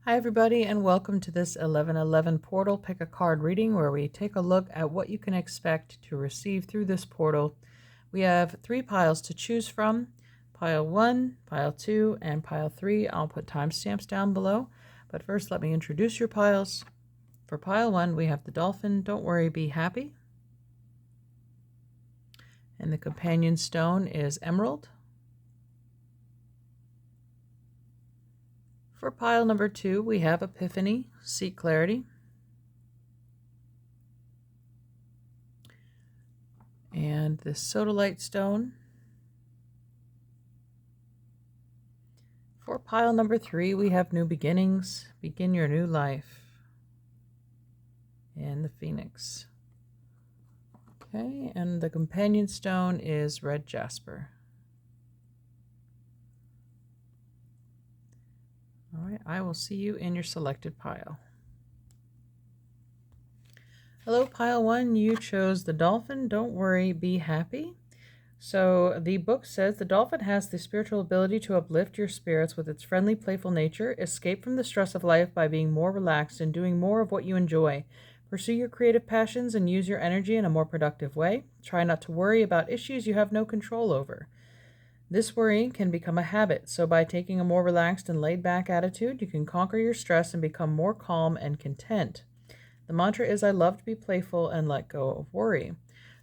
Hi, everybody, and welcome to this 1111 portal pick a card reading where we take a look at what you can expect to receive through this portal. We have 3 piles to choose from: pile 1, pile 2, and pile 3. I'll put timestamps down below, but first let me introduce your piles. For pile 1, we have the dolphin, don't worry, be happy. And the companion stone is emerald. For pile number 2, we have Epiphany, Seek Clarity. And this sodalite stone. For pile number 3, we have New Beginnings, Begin Your New Life. And the Phoenix. Okay, and the companion stone is red jasper. All right, I will see you in your selected pile. Hello, pile 1. You chose the dolphin. Don't worry, be happy. So the book says the dolphin has the spiritual ability to uplift your spirits with its friendly, playful nature, escape from the stress of life by being more relaxed and doing more of what you enjoy. Pursue your creative passions and use your energy in a more productive way. Try not to worry about issues you have no control over. This worrying can become a habit, so by taking a more relaxed and laid-back attitude, you can conquer your stress and become more calm and content. The mantra is, I love to be playful and let go of worry.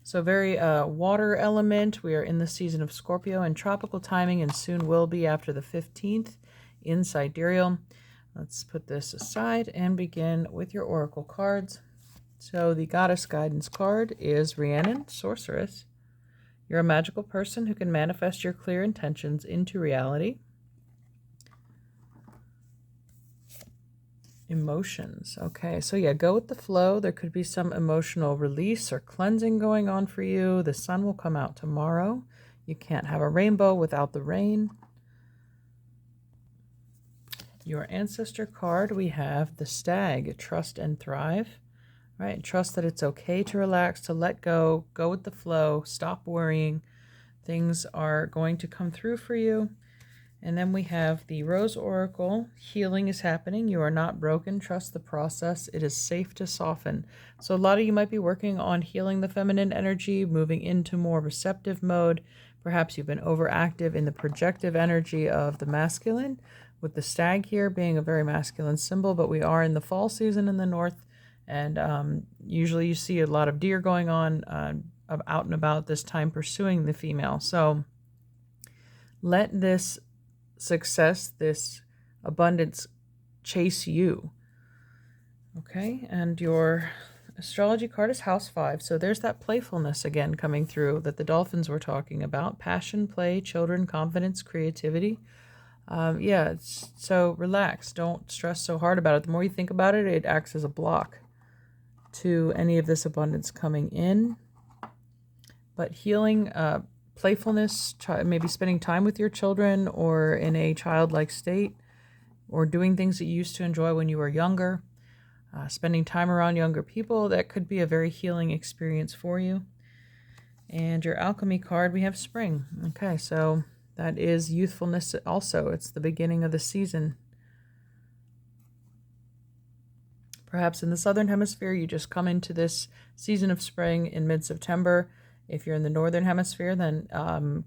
So very water element. We are in the season of Scorpio and tropical timing, and soon will be after the 15th in sidereal. Let's put this aside and begin with your oracle cards. So the goddess guidance card is Rhiannon, sorceress. You're a magical person who can manifest your clear intentions into reality. Emotions. Okay, so yeah, go with the flow. There could be some emotional release or cleansing going on for you. The sun will come out tomorrow. You can't have a rainbow without the rain. Your ancestor card, we have the stag, trust and thrive. Right, trust that it's okay to relax, to let go with the flow, stop worrying. Things are going to come through for you. And then we have the Rose Oracle. Healing is happening. You are not broken. Trust the process. It is safe to soften. So a lot of you might be working on healing the feminine energy, moving into more receptive mode. Perhaps you've been overactive in the projective energy of the masculine, with the stag here being a very masculine symbol, but we are in the fall season in the north, and usually you see a lot of deer going on out and about this time pursuing the female. So let this success, this abundance chase you. Okay, and your astrology card is house 5. So there's that playfulness again coming through that the dolphins were talking about. Passion, play, children, confidence, creativity. So relax. Don't stress so hard about it. The more you think about it, it acts as a block to any of this abundance coming in. But healing, playfulness, maybe spending time with your children or in a childlike state, or doing things that you used to enjoy when you were younger, spending time around younger people, that could be a very healing experience for you. And your alchemy card, we have spring. Okay, so that is youthfulness also. It's the beginning of the season. Perhaps in the southern hemisphere, you just come into this season of spring in mid-September. If you're in the northern hemisphere, then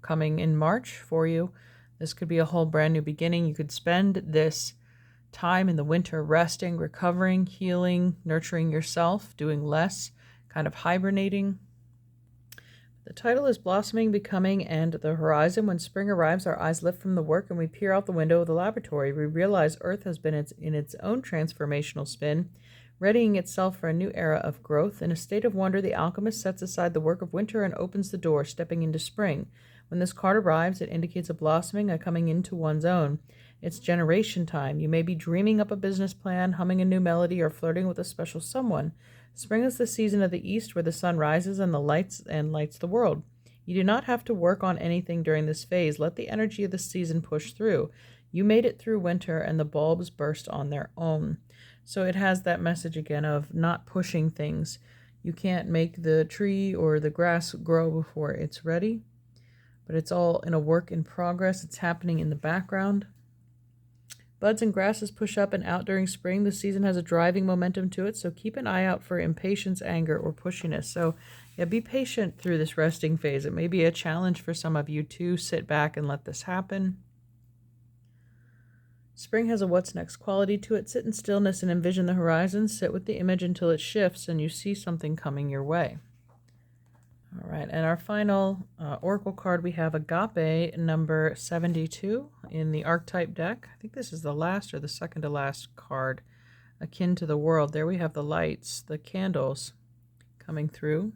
coming in March for you. This could be a whole brand new beginning. You could spend this time in the winter resting, recovering, healing, nurturing yourself, doing less, kind of hibernating. The title is Blossoming, Becoming, and the Horizon. When spring arrives, our eyes lift from the work and we peer out the window of the laboratory. We realize Earth has been in its own transformational spin, readying itself for a new era of growth. In a state of wonder, the alchemist sets aside the work of winter and opens the door, stepping into spring. When this card arrives, it indicates a blossoming, a coming into one's own. It's generation time. You may be dreaming up a business plan, humming a new melody, or flirting with a special someone. Spring is the season of the east where the sun rises and lights the world. You do not have to work on anything during this phase. Let the energy of the season push through. You made it through winter and the bulbs burst on their own. So it has that message again of not pushing things. You can't make the tree or the grass grow before it's ready, but it's all in a work in progress. It's happening in the background. Buds and grasses push up and out during spring. The season has a driving momentum to it, so keep an eye out for impatience, anger, or pushiness. So, yeah, be patient through this resting phase. It may be a challenge for some of you to sit back and let this happen. Spring has a what's next quality to it. Sit in stillness and envision the horizon. Sit with the image until it shifts and you see something coming your way. All right, and our final oracle card, we have Agape number 72 in the archetype deck. I think this is the last or the second to last card, akin to the world. There we have the lights, the candles coming through.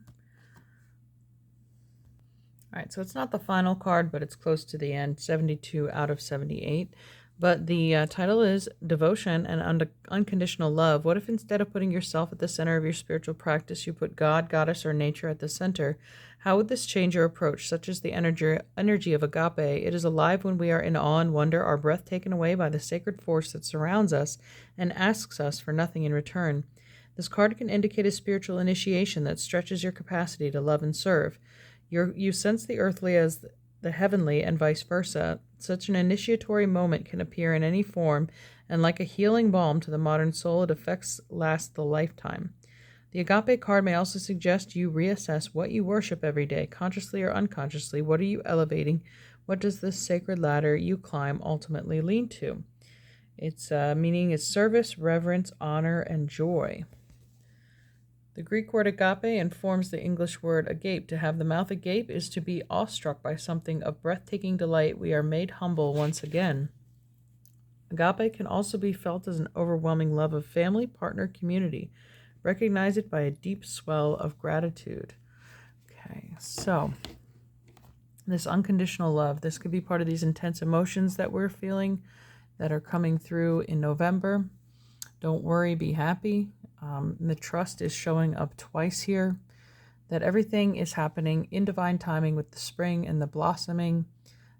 All right, so it's not the final card, but it's close to the end, 72 out of 78. But the title is Devotion and Unconditional Love. What if instead of putting yourself at the center of your spiritual practice, you put God, Goddess, or nature at the center? How would this change your approach? Such as the energy of agape. It is alive when we are in awe and wonder, our breath taken away by the sacred force that surrounds us and asks us for nothing in return. This card can indicate a spiritual initiation that stretches your capacity to love and serve. You sense the earthly as the heavenly and vice versa. Such an initiatory moment can appear in any form, and like a healing balm to the modern soul, its effects last the lifetime. The Agape card may also suggest you reassess what you worship every day, consciously or unconsciously. What are you elevating? What does this sacred ladder you climb ultimately lead to? Its meaning is service, reverence, honor, and joy. The Greek word agape informs the English word agape. To have the mouth agape is to be awestruck by something of breathtaking delight. We are made humble once again. Agape can also be felt as an overwhelming love of family, partner, community. Recognize it by a deep swell of gratitude. Okay, so this unconditional love, this could be part of these intense emotions that we're feeling that are coming through in November. Don't worry, be happy. The trust is showing up twice here, that everything is happening in divine timing with the spring and the blossoming.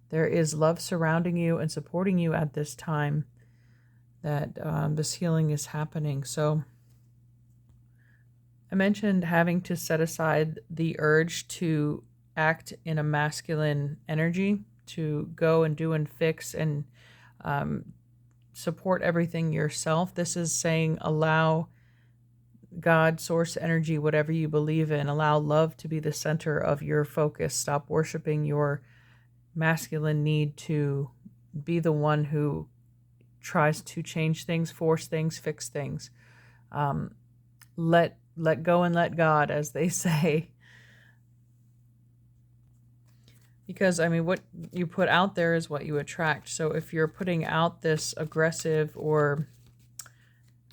There is love surrounding you and supporting you at this time, that this healing is happening. So I mentioned having to set aside the urge to act in a masculine energy, to go and do and fix and support everything yourself. This is saying allow God, source, energy, whatever you believe in, allow love to be the center of your focus. Stop worshiping your masculine need to be the one who tries to change things, force things, fix things. Let go and let God, as they say. Because, I mean, what you put out there is what you attract. So if you're putting out this aggressive or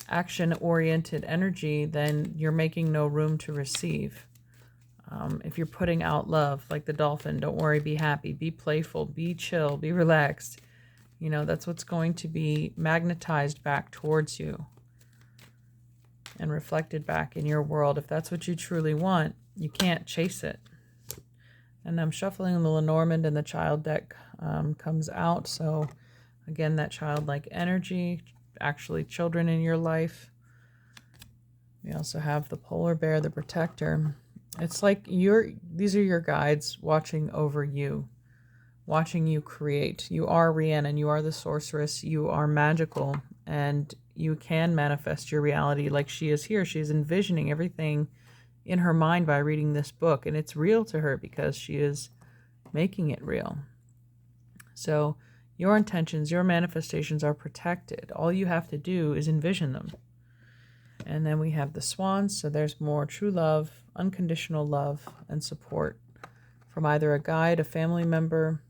action-oriented energy, then you're making no room to receive. If you're putting out love, like the dolphin, don't worry, be happy, be playful, be chill, be relaxed. You know, that's what's going to be magnetized back towards you and reflected back in your world. If that's what you truly want, you can't chase it. And I'm shuffling the Lenormand, and the child deck comes out. So again, that childlike energy, actually children in your life. We also have the polar bear, the protector. It's like these are your guides watching over you, watching you create. You are Rhiannon, you are the sorceress, you are magical, and you can manifest your reality like she is here. She's envisioning everything in her mind by reading this book, and it's real to her because she is making it real. So your intentions, your manifestations are protected. All you have to do is envision them. And then we have the swans. So there's more true love, unconditional love, and support from either a guide, a family member.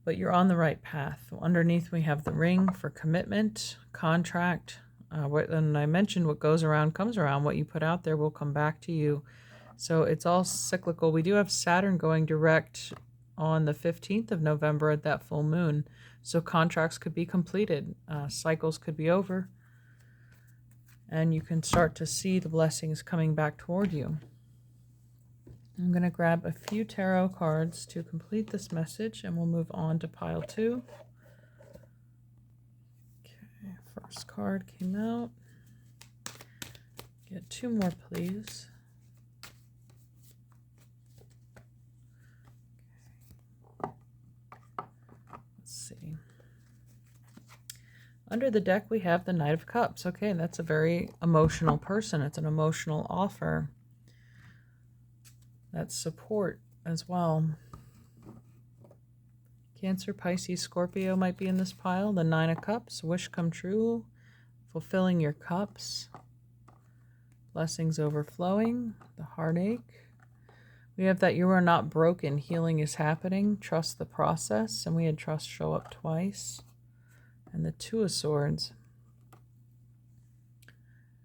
But you're on the right path. Underneath we have the ring for commitment, contract. And I mentioned what goes around comes around. What you put out there will come back to you. So it's all cyclical. We do have Saturn going direct on the 15th of November at that full moon. So contracts could be completed. Cycles could be over. And you can start to see the blessings coming back toward you. I'm going to grab a few tarot cards to complete this message, and we'll move on to pile 2. Okay, first card came out. Get 2 more, please. Let's see. Under the deck, we have the Knight of Cups. Okay, that's a very emotional person. It's an emotional offer. That's support as well. Cancer, Pisces, Scorpio might be in this pile. The Nine of Cups, wish come true, fulfilling your cups, blessings overflowing, the heartache. We have that you are not broken, healing is happening, trust the process, and we had trust show up twice. And the Two of Swords.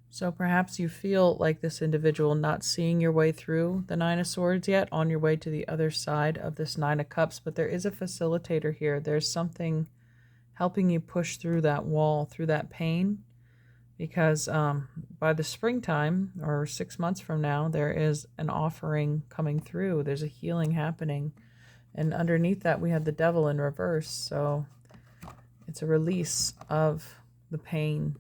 So perhaps you feel like this individual not seeing your way through the Nine of Swords yet, on your way to the other side of this Nine of Cups, but there is a facilitator here. There's something helping you push through that wall, through that pain, because by the springtime, or 6 months from now, there is an offering coming through. There's a healing happening. And underneath that, we have the Devil in reverse. So it's a release of the pain.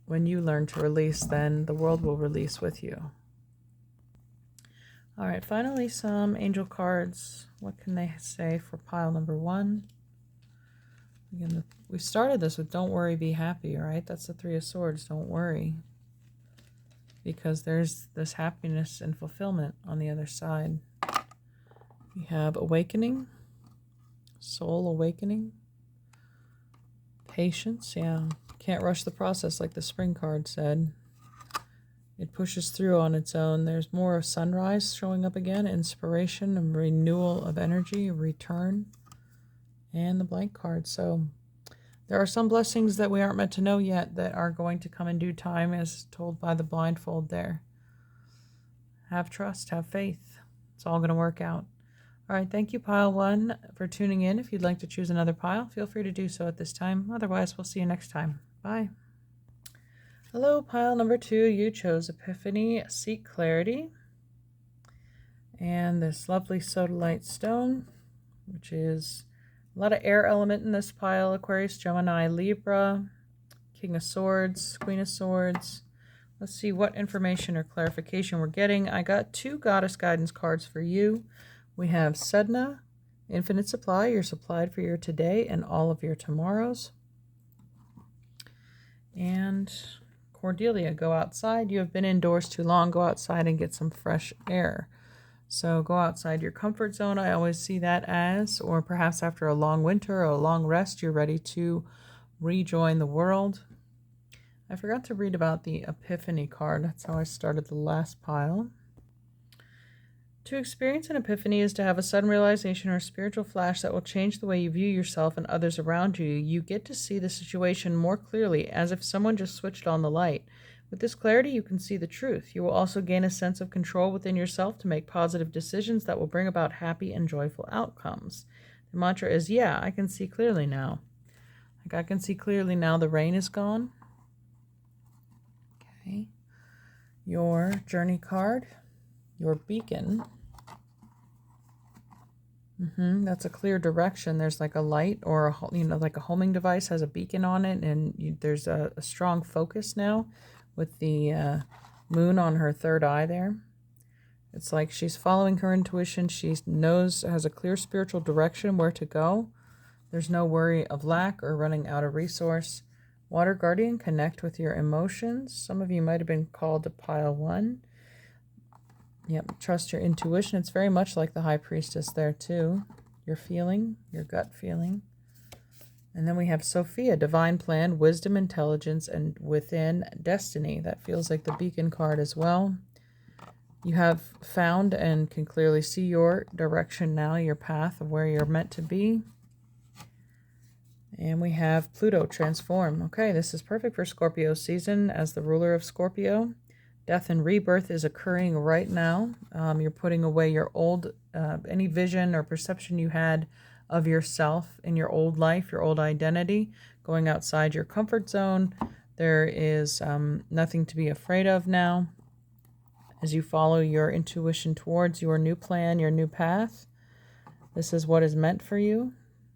When you learn to release, then the world will release with you. All right, finally, some angel cards. What can they say for pile number 1? Again, we started this with don't worry, be happy, right? That's the Three of Swords, don't worry. Because there's this happiness and fulfillment on the other side. We have awakening, soul awakening, patience, yeah. Can't rush the process like the spring card said. It pushes through on its own. There's more of sunrise showing up again, inspiration and renewal of energy, return, and the blank card. So there are some blessings that we aren't meant to know yet that are going to come in due time, as told by the blindfold there. Have trust, have faith. It's all going to work out. All right, thank you, pile 1, for tuning in. If you'd like to choose another pile, feel free to do so at this time. Otherwise, we'll see you next time. Bye. Hello, pile number 2. You chose Epiphany, Seek Clarity. And this lovely sodalite stone, which is a lot of air element in this pile. Aquarius, Gemini, Libra, King of Swords, Queen of Swords. Let's see what information or clarification we're getting. I got 2 Goddess Guidance cards for you. We have Sedna, Infinite Supply. You're supplied for your today and all of your tomorrows. And Cordelia, go outside. You have been indoors too long. Go outside and get some fresh air. So go outside your comfort zone. I always see that as, or perhaps after a long winter or a long rest, you're ready to rejoin the world. I forgot to read about the Epiphany card. That's how I started the last pile. To experience an epiphany is to have a sudden realization or a spiritual flash that will change the way you view yourself and others around you. You get to see the situation more clearly, as if someone just switched on the light. With this clarity, you can see the truth. You will also gain a sense of control within yourself to make positive decisions that will bring about happy and joyful outcomes. The mantra is, yeah, I can see clearly now. Like, I can see clearly now the rain is gone. Okay. Your journey card, your beacon. That's a clear direction. There's like a light, or like a homing device has a beacon on it, and there's a strong focus now with the moon on her third eye there. It's like she's following her intuition. She knows, has a clear spiritual direction where to go. There's no worry of lack or running out of resource. Water Guardian, connect with your emotions. Some of you might have been called to pile 1. Yep, trust your intuition. It's very much like the High Priestess there too. Your feeling, your gut feeling. And then we have Sophia, divine plan, wisdom, intelligence, and within destiny. That feels like the beacon card as well. You have found and can clearly see your direction now, your path of where you're meant to be. And we have Pluto, transform. Okay, this is perfect for Scorpio season as the ruler of Scorpio. Death and rebirth is occurring right now. You're putting away your old, any vision or perception you had of yourself in your old life, your old identity, going outside your comfort zone. There is nothing to be afraid of now as you follow your intuition towards your new plan, your new path. This is what is meant for you.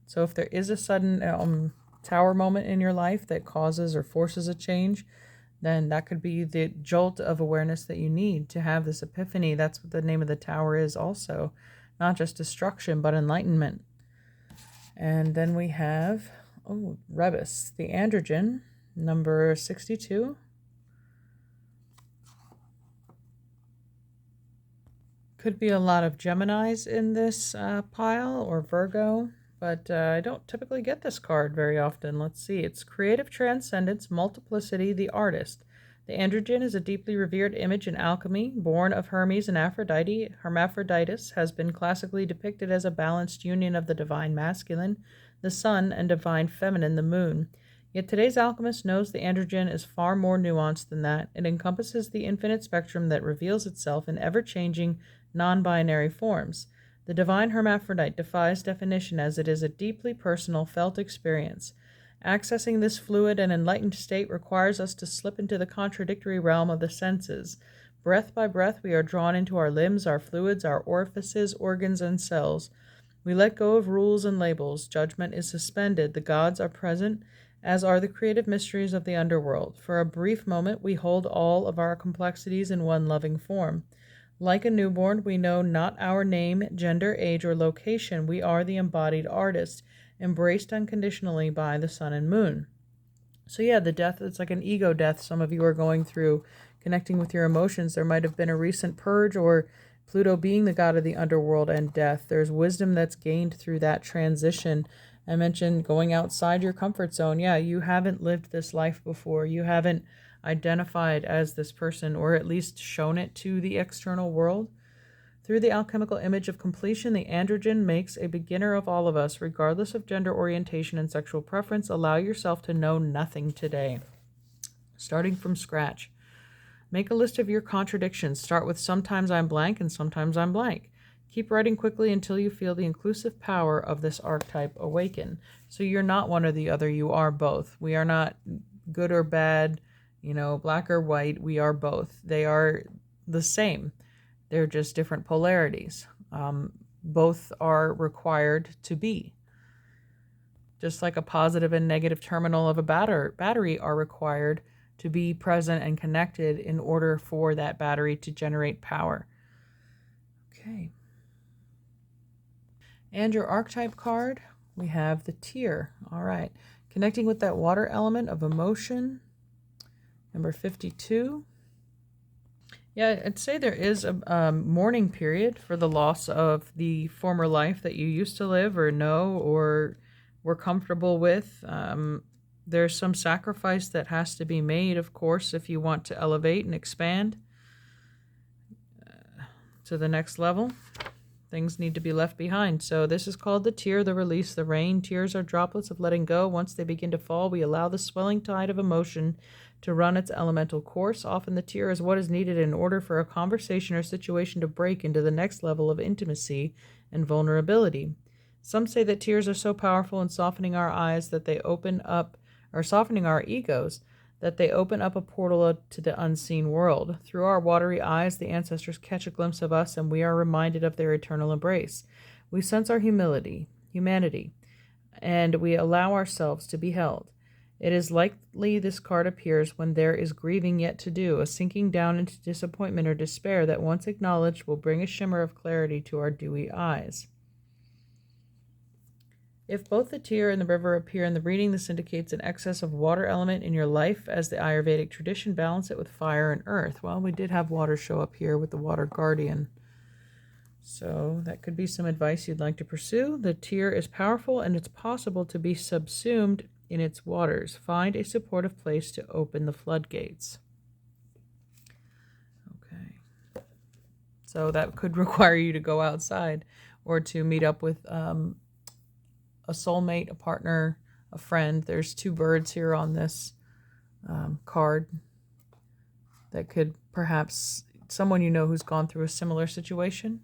So if there is a sudden tower moment in your life that causes or forces a change, then that could be the jolt of awareness that you need to have this epiphany. That's what the name of the tower is also. Not just destruction, but enlightenment. And then we have Oh, Rebus, the androgen, number 62. Could be a lot of Geminis in this pile, or Virgo, but I don't typically get this card very often. Let's see. It's creative transcendence, multiplicity, the artist. The androgen is a deeply revered image in alchemy. Born of Hermes and Aphrodite, Hermaphroditus has been classically depicted as a balanced union of the divine masculine, the sun, and divine feminine, the moon. Yet today's alchemist knows the androgen is far more nuanced than that. It encompasses the infinite spectrum that reveals itself in ever-changing, non-binary forms. The divine hermaphrodite defies definition, as it is a deeply personal, felt experience. Accessing this fluid and enlightened state requires us to slip into the contradictory realm of the senses. Breath by breath, we are drawn into our limbs, our fluids, our orifices, organs, and cells. We let go of rules and labels. Judgment is suspended. The gods are present, as are the creative mysteries of the underworld. For a brief moment, we hold all of our complexities in one loving form. Like a newborn, we know not our name, gender, age, or location. We are the embodied artist, embraced unconditionally by the sun and moon. So yeah, the death, it's like an ego death some of you are going through, connecting with your emotions. There might have been a recent purge, or Pluto being the god of the underworld and death. There's wisdom that's gained through that transition. I mentioned going outside your comfort zone. Yeah, you haven't lived this life before. You haven't identified as this person, or at least shown it to the external world. Through the alchemical image of completion, the androgen makes a beginner of all of us, regardless of gender orientation and sexual preference. Allow yourself to know nothing today. Starting from scratch. Make a list of your contradictions. Start with sometimes I'm blank and sometimes I'm blank. Keep writing quickly until you feel the inclusive power of this archetype awaken. So you're not one or the other, you are both. We are not good or bad, black or white. We are both. They are the same. They're just different polarities. Both are required to be. Just like a positive and negative terminal of a battery are required to be present and connected in order for that battery to generate power. Okay. And your archetype card, we have the tear. All right. Connecting with that water element of emotion, number 52. Yeah, I'd say there is a mourning period for the loss of the former life that you used to live or know or were comfortable with. There's some sacrifice that has to be made, of course, if you want to elevate and expand to the next level. Things need to be left behind. So this is called the tear, the release, the rain. Tears are droplets of letting go. Once they begin to fall, we allow the swelling tide of emotion to run its elemental course. Often the tear is what is needed in order for a conversation or situation to break into the next level of intimacy and vulnerability. Some say that tears are so powerful in softening our eyes that they open up, or softening our egos, that they open up a portal to the unseen world. Through our watery eyes, the ancestors catch a glimpse of us, and we are reminded of their eternal embrace. We sense our humanity, and we allow ourselves to be held. It is likely this card appears when there is grieving yet to do, a sinking down into disappointment or despair that, once acknowledged, will bring a shimmer of clarity to our dewy eyes. If both the tear and the river appear in the reading, this indicates an excess of water element in your life, as the Ayurvedic tradition balance it with fire and earth. Well, we did have water show up here with the water guardian. So that could be some advice you'd like to pursue. The tear is powerful, and it's possible to be subsumed in its waters. Find a supportive place to open the floodgates. Okay. So that could require you to go outside or to meet up with a soulmate, a partner, a friend. There's two birds here on this card that could perhaps, someone you know who's gone through a similar situation,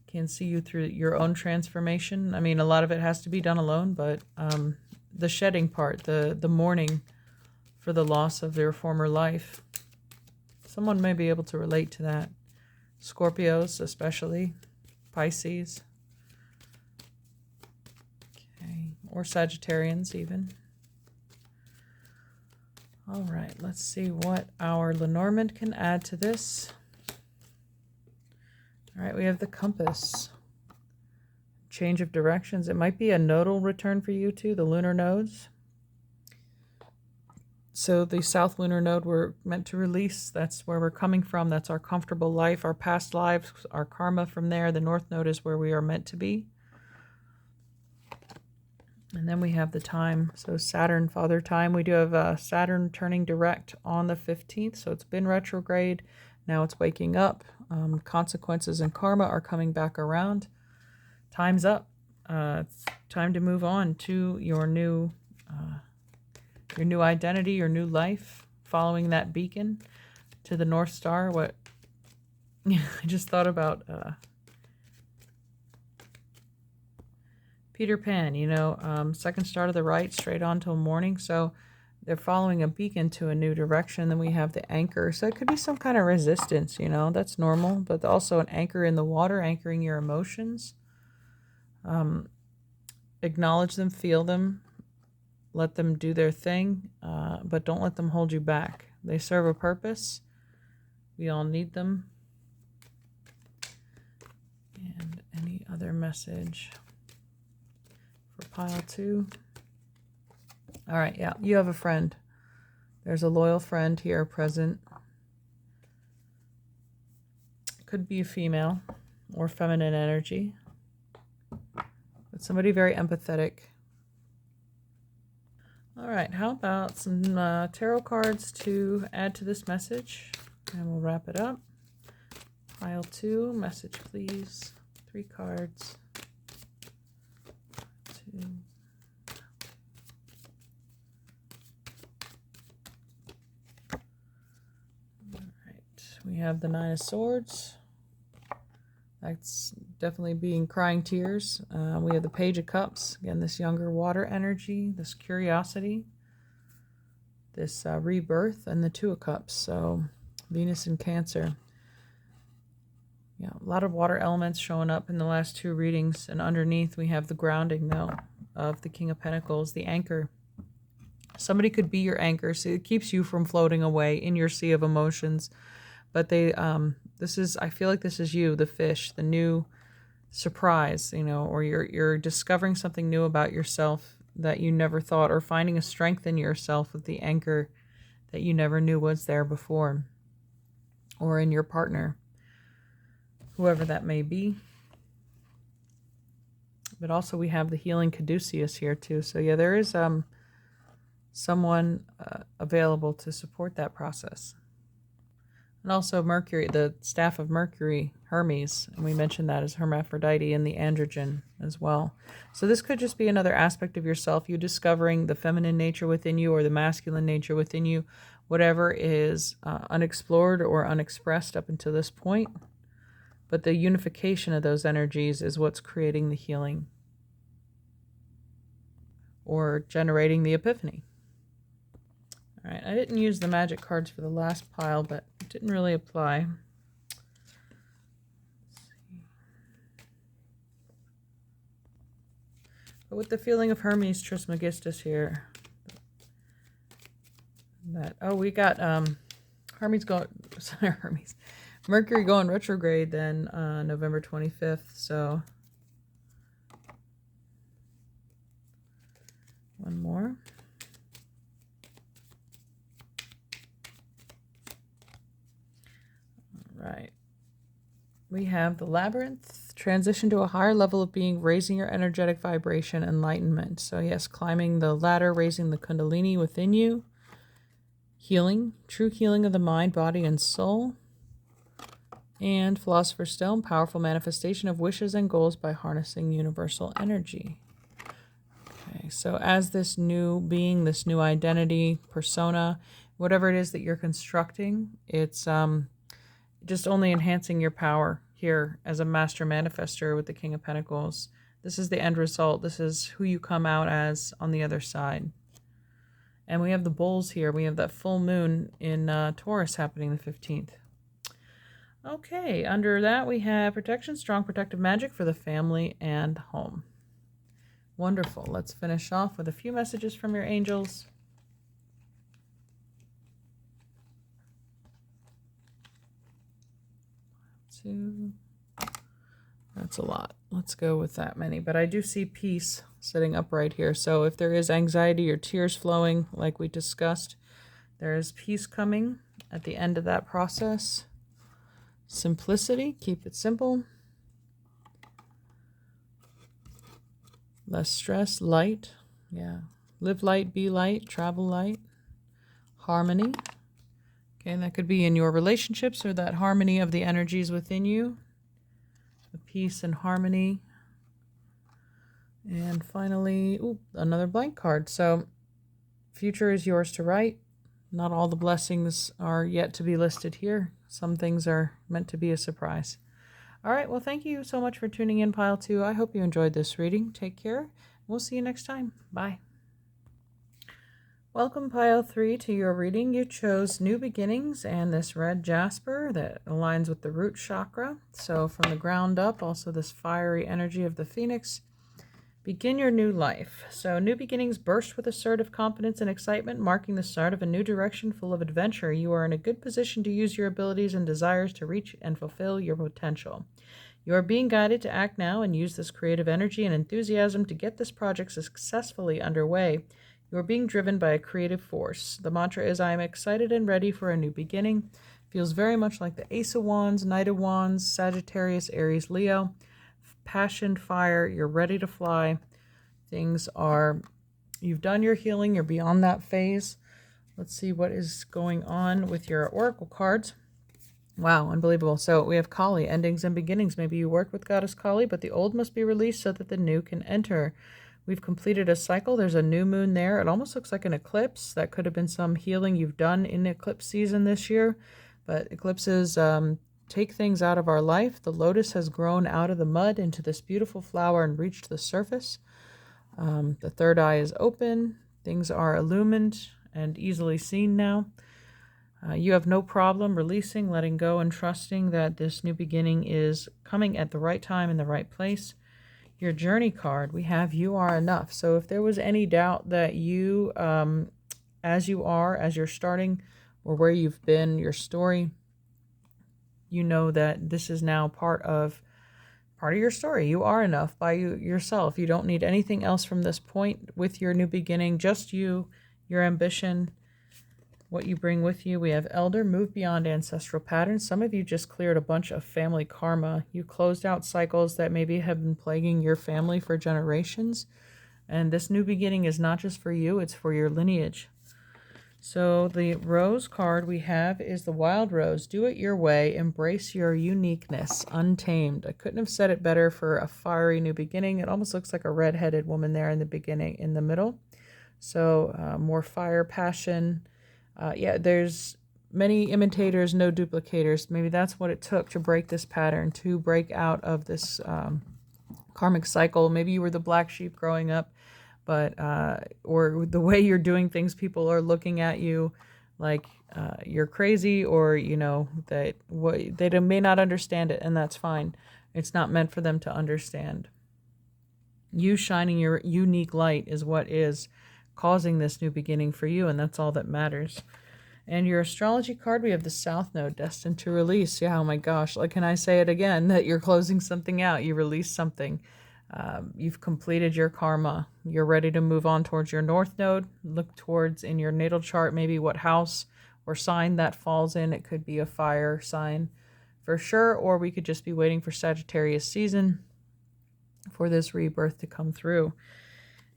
can see you through your own transformation. I mean, a lot of it has to be done alone, but the shedding part, the mourning for the loss of their former life, someone may be able to relate to that. Scorpios especially, Pisces, or Sagittarians even. All right, let's see what our Lenormand can add to this. All right, we have the compass. change of directions. It might be a nodal return for you too, the lunar nodes. So the South Lunar Node we're meant to release. That's where we're coming from. That's our comfortable life, our past lives, our karma from there. The North Node is where we are meant to be. And then we have the time. So Saturn, Father Time. We do have Saturn turning direct on the 15th. So it's been retrograde. Now it's waking up. Consequences and karma are coming back around. Time's up. It's time to move on to your new identity, your new life, following that beacon to the North Star. What I just thought about Peter Pan, second star to the right, straight on till morning. So they're following a beacon to a new direction. Then we have the anchor. So it could be some kind of resistance, that's normal, but also an anchor in the water, anchoring your emotions. Acknowledge them, feel them, let them do their thing, but don't let them hold you back. They serve a purpose. We all need them. And any other message for pile 2? All right, yeah, you have a friend. There's a loyal friend here present. Could be a female or feminine energy, but somebody very empathetic. All right, how about some tarot cards to add to this message? And we'll wrap it up. Pile 2, message please. 3 cards. 2. All right, we have the 9 of Swords. That's definitely being crying tears. We have the Page of Cups. Again, this younger water energy, this curiosity, this rebirth, and the 2 of Cups. So Venus and Cancer. Yeah, a lot of water elements showing up in the last 2 readings. And underneath we have the grounding, though, of the King of Pentacles, the anchor. Somebody could be your anchor, so it keeps you from floating away in your sea of emotions. But I feel like this is you, the fish, the new surprise, or you're discovering something new about yourself that you never thought, or finding a strength in yourself with the anchor that you never knew was there before, or in your partner, whoever that may be. But also we have the healing caduceus here too. So yeah, there is someone available to support that process. And also Mercury, the staff of Mercury, Hermes, and we mentioned that as Hermaphrodite and the androgen as well. So this could just be another aspect of yourself, you discovering the feminine nature within you or the masculine nature within you, whatever is unexplored or unexpressed up until this point. But the unification of those energies is what's creating the healing or generating the epiphany. All right, I didn't use the magic cards for the last pile, but it didn't really apply. But with the feeling of Hermes Trismegistus here, we got Mercury going retrograde then November 25th, so one more. Right. We have the Labyrinth, transition to a higher level of being, raising your energetic vibration, enlightenment. So yes, climbing the ladder, raising the kundalini within you, healing, true healing of the mind, body, and soul. And Philosopher's Stone, powerful manifestation of wishes and goals by harnessing universal energy. Okay, so as this new being, this new identity, persona, whatever it is that you're constructing, it's just only enhancing your power here as a master manifester with the King of Pentacles. This is the end result. This is who you come out as on the other side. And we have the bulls here. We have that full moon in Taurus happening the 15th. Okay, under that we have protection, strong protective magic for the family and home. Wonderful. Let's finish off with a few messages from your angels. Two. That's a lot. Let's go with that many. But I do see peace sitting up right here. So if there is anxiety or tears flowing, like we discussed, there is peace coming at the end of that process. Simplicity, keep it simple. Less stress, light. Yeah. Live light, be light, travel light. Harmony. Okay, and that could be in your relationships or that harmony of the energies within you. The peace and harmony. And finally, another blank card. So, future is yours to write. Not all the blessings are yet to be listed here. Some things are meant to be a surprise. All right, well, thank you so much for tuning in, Pile 2. I hope you enjoyed this reading. Take care. We'll see you next time. Bye. Welcome, Pile 3, to your reading. You chose New Beginnings and this red jasper that aligns with the root chakra. So from the ground up, also this fiery energy of the phoenix. Begin your new life. So new beginnings burst with assertive confidence and excitement, marking the start of a new direction full of adventure. You are in a good position to use your abilities and desires to reach and fulfill your potential. You are being guided to act now and use this creative energy and enthusiasm to get this project successfully underway. You are being driven by a creative force. The mantra is, I am excited and ready for a new beginning. Feels very much like the Ace of Wands, Knight of Wands, Sagittarius, Aries, Leo. Passion, fire, you're ready to fly. You've done your healing, you're beyond that phase. Let's see what is going on with your oracle cards. Wow, unbelievable. So we have Kali, endings and beginnings. Maybe you work with Goddess Kali, but the old must be released so that the new can enter. We've completed a cycle. There's a new moon there. It almost looks like an eclipse. That could have been some healing you've done in eclipse season this year. But eclipses take things out of our life. The lotus has grown out of the mud into this beautiful flower and reached the surface. The third eye is open. Things are illumined and easily seen now. You have no problem releasing, letting go, and trusting that this new beginning is coming at the right time in the right place. Your journey card, we have you are enough. So if there was any doubt that you, as you're starting, or where you've been, your story, you know that this is now part of your story. You are enough by yourself. You don't need anything else from this point with your new beginning, just you, your ambition, what you bring with you. We have Elder, move beyond ancestral patterns. Some of you just cleared a bunch of family karma. You closed out cycles that maybe have been plaguing your family for generations. And this new beginning is not just for you, it's for your lineage. So the rose card we have is the wild rose. Do it your way. Embrace your uniqueness. Untamed. I couldn't have said it better for a fiery new beginning. It almost looks like a red-headed woman there in the beginning, in the middle. So more fire, passion. There's many imitators, no duplicators. Maybe that's what it took to break this pattern, to break out of this karmic cycle. Maybe you were the black sheep growing up, but or the way you're doing things, people are looking at you like you're crazy, or that they may not understand it, and that's fine. It's not meant for them to understand. You shining your unique light is what is causing this new beginning for you, and that's all that matters. And your astrology card, we have the South Node, destined to release. Yeah, oh my gosh, like, can I say it again, that you're closing something out, you release something. You've completed your karma. You're ready to move on towards your North Node. Look towards in your natal chart maybe what house or sign that falls in. It could be a fire sign for sure, or we could just be waiting for Sagittarius season for this rebirth to come through.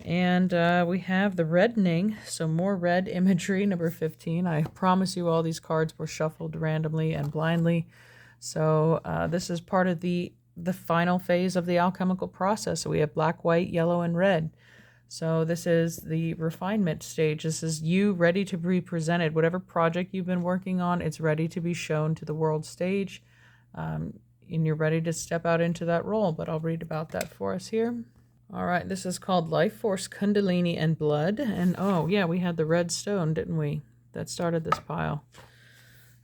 And we have the reddening, so more red imagery, number 15. I promise you all these cards were shuffled randomly and blindly. So this is part of the final phase of the alchemical process. So we have black, white, yellow, and red. So this is the refinement stage. This is you ready to be presented. Whatever project you've been working on, it's ready to be shown to the world stage. And you're ready to step out into that role. But I'll read about that for us here. All right, this is called Life Force, Kundalini, and Blood. And oh, yeah, we had the red stone, didn't we? That started this pile.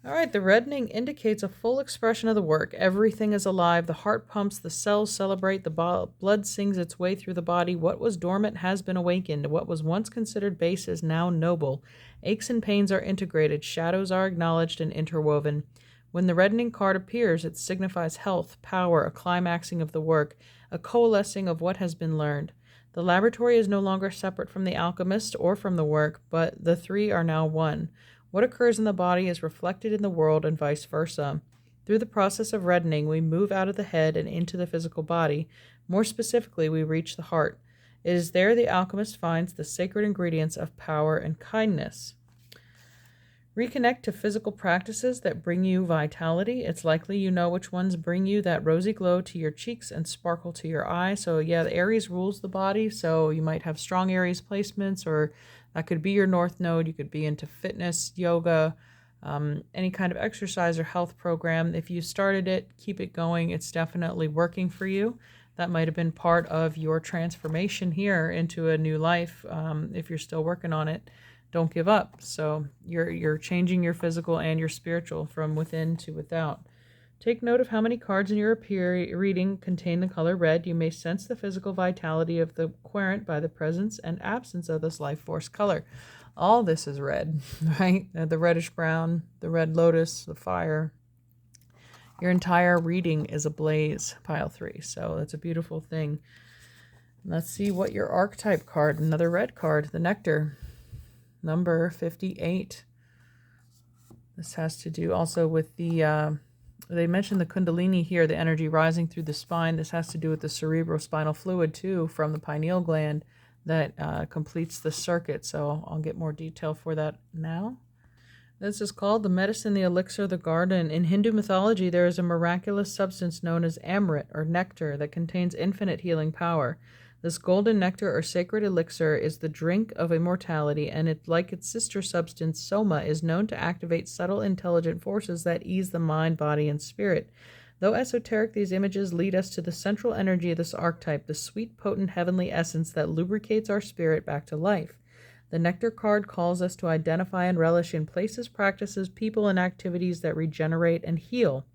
All right, the reddening indicates a full expression of the work. Everything is alive. The heart pumps, the cells celebrate, the blood sings its way through the body. What was dormant has been awakened. What was once considered base is now noble. Aches and pains are integrated. Shadows are acknowledged and interwoven. When the reddening card appears, it signifies health, power, a climaxing of the work, a coalescing of what has been learned. The laboratory is no longer separate from the alchemist or from the work, but the three are now one. What occurs in the body is reflected in the world and vice versa. Through the process of reddening, we move out of the head and into the physical body. More specifically, we reach the heart. It is there the alchemist finds the sacred ingredients of power and kindness. Reconnect to physical practices that bring you vitality. It's likely you know which ones bring you that rosy glow to your cheeks and sparkle to your eye. So yeah, the Aries rules the body, so you might have strong Aries placements, or that could be your North Node. You could be into fitness, yoga, any kind of exercise or health program. If you started it, keep it going. It's definitely working for you. That might have been part of your transformation here into a new life. If you're still working on it, don't give up. So you're changing your physical and your spiritual from within to without. Take note of how many cards in your reading contain the color red. You may sense the physical vitality of the querent by the presence and absence of this life force color. All this is red, right? The reddish brown, the red lotus, the fire. Your entire reading is ablaze, pile 3. So that's a beautiful thing. Let's see what your archetype card, another red card, the nectar. Number 58. This has to do also with the, they mentioned the kundalini here, the energy rising through the spine. This has to do with the cerebrospinal fluid too, from the pineal gland that completes the circuit. So I'll get more detail for that now. This is called the medicine, the elixir, the garden. In Hindu mythology, there is a miraculous substance known as amrit, or nectar, that contains infinite healing power. This golden nectar or sacred elixir is the drink of immortality, and it, like its sister substance, soma, is known to activate subtle intelligent forces that ease the mind, body, and spirit. Though esoteric, these images lead us to the central energy of this archetype, the sweet, potent, heavenly essence that lubricates our spirit back to life. The nectar card calls us to identify and relish in places, practices, people, and activities that regenerate and heal.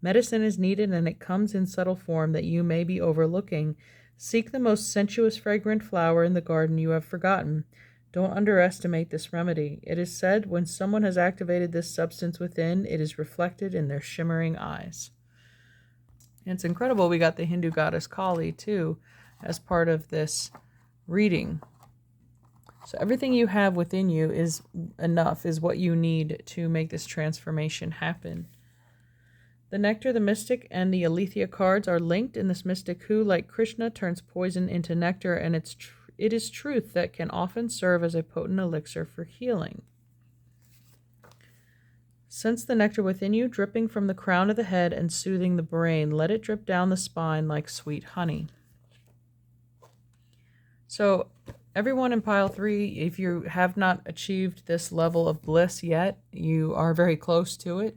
Medicine is needed, and it comes in subtle form that you may be overlooking. Seek the most sensuous, fragrant flower in the garden you have forgotten. Don't underestimate this remedy. It is said when someone has activated this substance within, it is reflected in their shimmering eyes. And it's incredible we got the Hindu goddess Kali, too, as part of this reading. So everything you have within you is enough, is what you need to make this transformation happen. The nectar, the mystic, and the aletheia cards are linked in this mystic who, like Krishna, turns poison into nectar, and it is truth that can often serve as a potent elixir for healing. Sense the nectar within you, dripping from the crown of the head and soothing the brain. Let it drip down the spine like sweet honey. So everyone in pile 3, if you have not achieved this level of bliss yet, you are very close to it.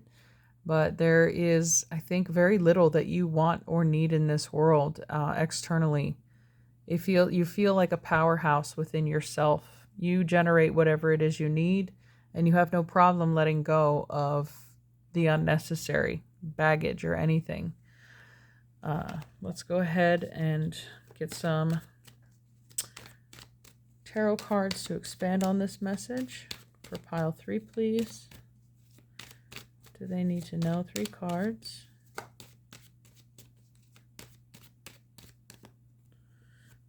But there is, I think, very little that you want or need in this world externally. You feel like a powerhouse within yourself. You generate whatever it is you need, and you have no problem letting go of the unnecessary baggage or anything. Let's go ahead and get some tarot cards to expand on this message for pile 3, please. Do they need to know 3 cards?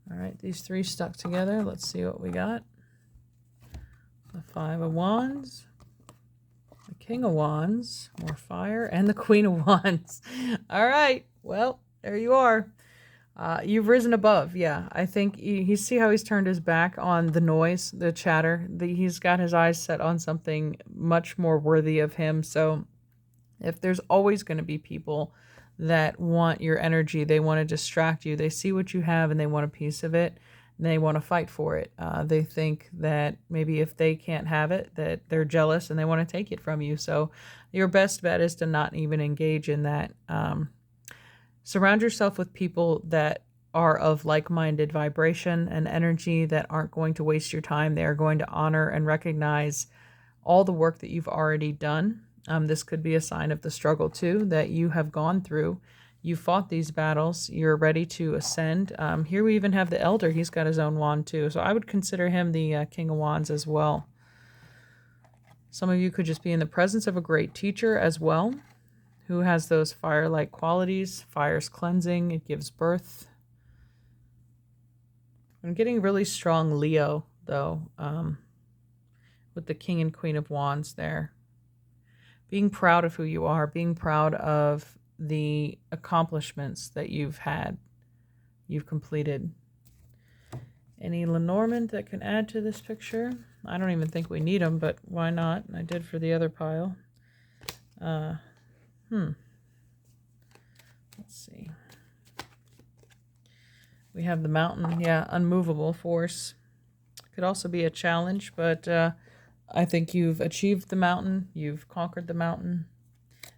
All right, these 3 stuck together. Let's see what we got. The 5 of Wands, the King of Wands, more fire, and the Queen of Wands. All right, well, there you are. You've risen above, yeah. I think you see how he's turned his back on the noise, the chatter. He's got his eyes set on something much more worthy of him. So if there's always going to be people that want your energy, they want to distract you, they see what you have and they want a piece of it, and they want to fight for it. They think that maybe if they can't have it, that they're jealous and they want to take it from you. So your best bet is to not even engage in that. Surround yourself with people that are of like-minded vibration and energy, that aren't going to waste your time. They are going to honor and recognize all the work that you've already done. This could be a sign of the struggle too, that you have gone through. You fought these battles. You're ready to ascend. Here we even have the Elder. He's got his own wand too. So I would consider him the King of Wands as well. Some of you could just be in the presence of a great teacher as well, who has those fire-like qualities. Fire's cleansing. It gives birth. I'm getting really strong Leo, though, with the King and Queen of Wands there. Being proud of who you are, being proud of the accomplishments that you've completed. Any Lenormand that can add to this picture? I don't even think we need them, but why not? I did for the other pile. Let's see. We have the mountain. Yeah, unmovable force. Could also be a challenge, but I think you've achieved the mountain. You've conquered the mountain.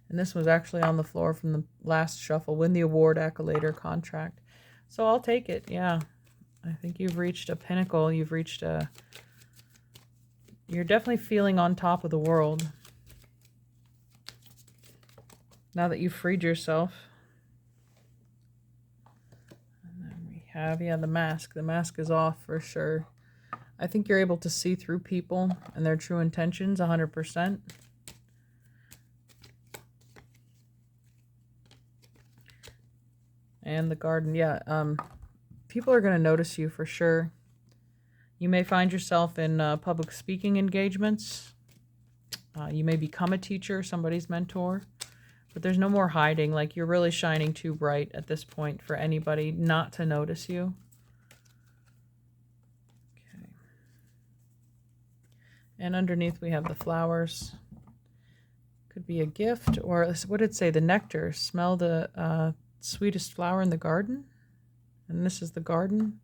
And this was actually on the floor from the last shuffle. Win the award, accolade, or contract. So I'll take it. Yeah. I think you've reached a pinnacle. You've reached a... You're definitely feeling on top of the world. Now that you've freed yourself. And then we have, yeah, the mask. The mask is off for sure. I think you're able to see through people and their true intentions 100%. And the garden, yeah. People are going to notice you for sure. You may find yourself in public speaking engagements. You may become a teacher, somebody's mentor. But there's no more hiding. Like, you're really shining too bright at this point for anybody not to notice you. Okay. And underneath we have the flowers. Could be a gift, or what did it say? The nectar. Smell the sweetest flower in the garden. And this is the garden.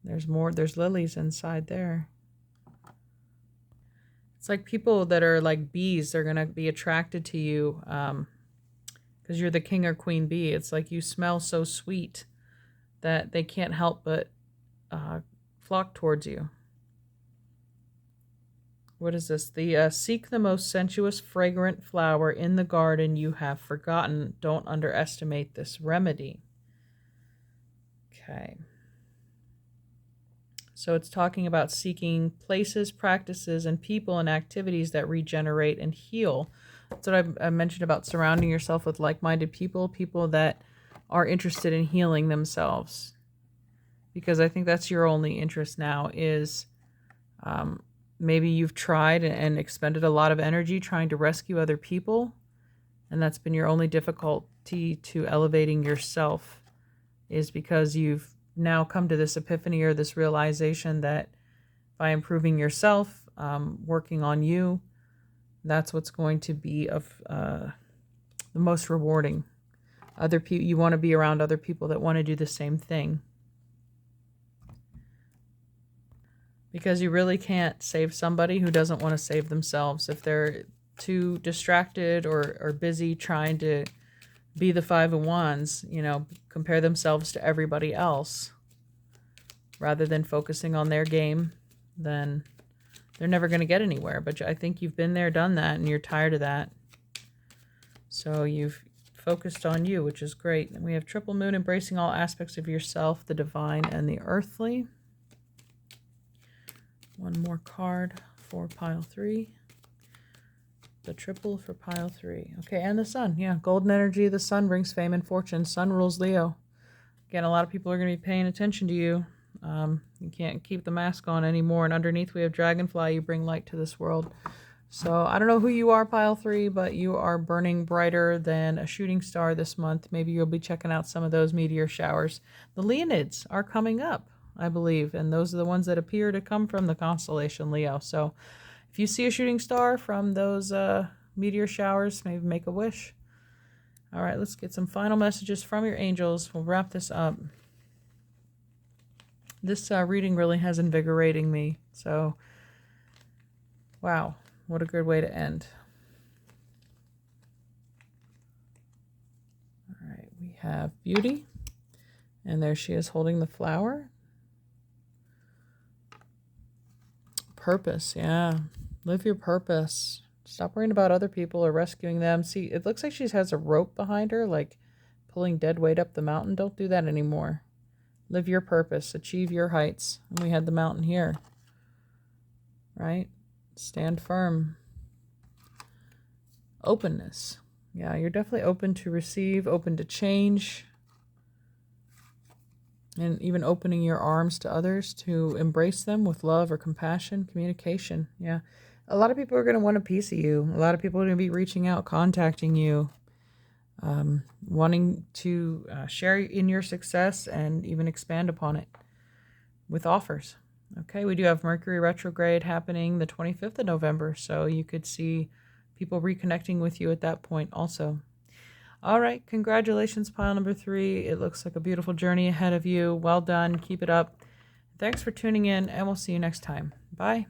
There's more. There's lilies inside there. It's like people that are like bees. They're going to be attracted to you because you're the king or queen bee. It's like you smell so sweet that they can't help but flock towards you. What is this? Seek the most sensuous, fragrant flower in the garden you have forgotten. Don't underestimate this remedy. Okay. So it's talking about seeking places, practices, and people and activities that regenerate and heal. That's what I mentioned about surrounding yourself with like-minded people, people that are interested in healing themselves. Because I think that's your only interest now is... maybe you've tried and expended a lot of energy trying to rescue other people, and that's been your only difficulty to elevating yourself, is because you've now come to this epiphany or this realization that by improving yourself, working on you, that's what's going to be of the most rewarding. Other people, you want to be around other people that want to do the same thing. Because you really can't save somebody who doesn't want to save themselves. If they're too distracted or busy trying to be the Five of Wands, you know, compare themselves to everybody else rather than focusing on their game, then they're never going to get anywhere. But I think you've been there, done that, and you're tired of that. So you've focused on you, which is great. And we have Triple Moon, embracing all aspects of yourself, the divine and the earthly. One more card for pile 3. The triple for pile 3. Okay, and the sun. Yeah, golden energy of the sun brings fame and fortune. Sun rules Leo. Again, a lot of people are going to be paying attention to you. You can't keep the mask on anymore. And underneath we have dragonfly. You bring light to this world. So I don't know who you are, pile 3, but you are burning brighter than a shooting star this month. Maybe you'll be checking out some of those meteor showers. The Leonids are coming up, I believe, and those are the ones that appear to come from the constellation Leo. So if you see a shooting star from those meteor showers, maybe make a wish. All right, let's get some final messages from your angels. We'll wrap this up. This reading really has invigorating me. So, wow, what a good way to end. All right, we have Beauty, and there she is holding the flower. Purpose, yeah. Live your purpose. Stop worrying about other people or rescuing them. See, it looks like she has a rope behind her, like pulling dead weight up the mountain. Don't do that anymore. Live your purpose. Achieve your heights. And we had the mountain here. Right? Stand firm. Openness. Yeah, you're definitely open to receive, open to change. And even opening your arms to others to embrace them with love or compassion, communication. Yeah. A lot of people are going to want a piece of you. A lot of people are going to be reaching out, contacting you, wanting to share in your success and even expand upon it with offers. Okay, we do have Mercury retrograde happening the 25th of November, so you could see people reconnecting with you at that point also. All right, congratulations, pile number 3. It looks like a beautiful journey ahead of you. Well done. Keep it up. Thanks for tuning in, and we'll see you next time. Bye.